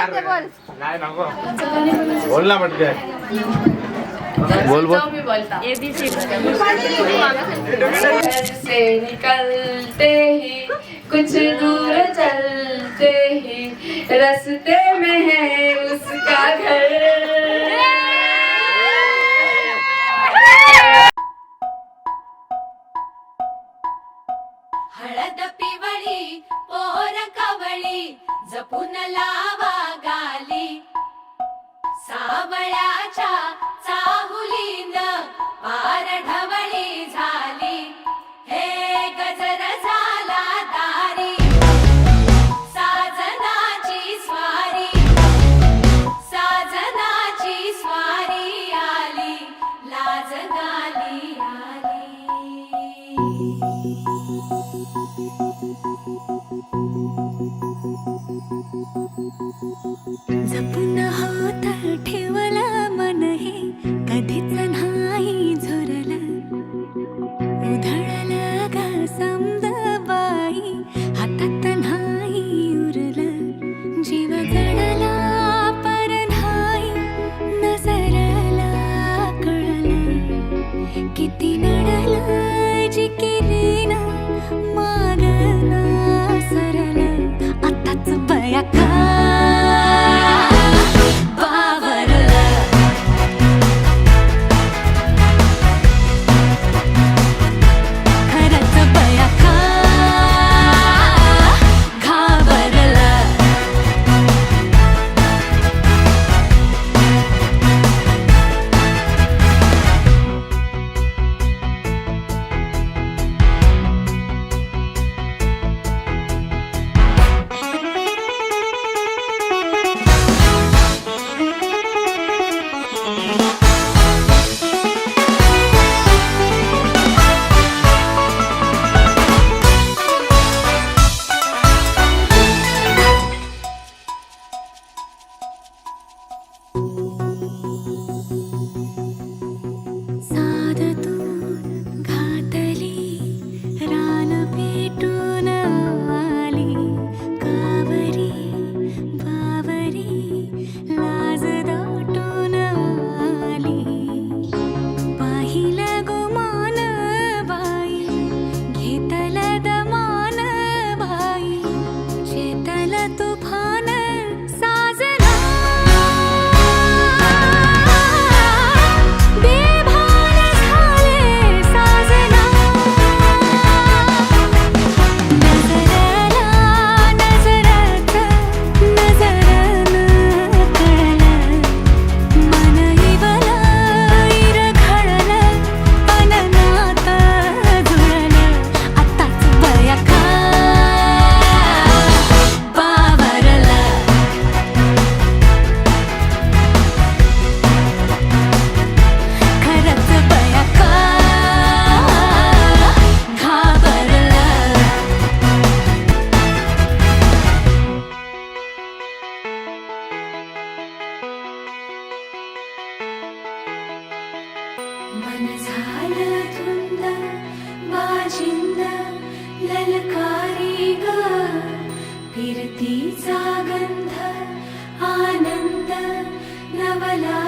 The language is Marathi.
नाही नको बोल ना पटकन बोल बोल से निकलते ही कुछ दूर चलते ही रास्ते में है उसका घर। हळद पिवळी पोर कवळी जपून लावा गाली सावळ्याच्या चाहुलीन पार ढवळी झाली हे गजर झाला दारी साजनाची स्वारी आली लाज गाली आली। जपून होत ठेवला मन हे कधीच नाही झुरलं उधळलं ग समद बाई हातात नाही उरलं जीव जडला पर नाही नजरला कळलं किती नडलं जी केली ना मागना सरलं आताच बया का मन झालं धुंद बाजिंद ललकारी ग फिरतीचा गंध आनंद नवला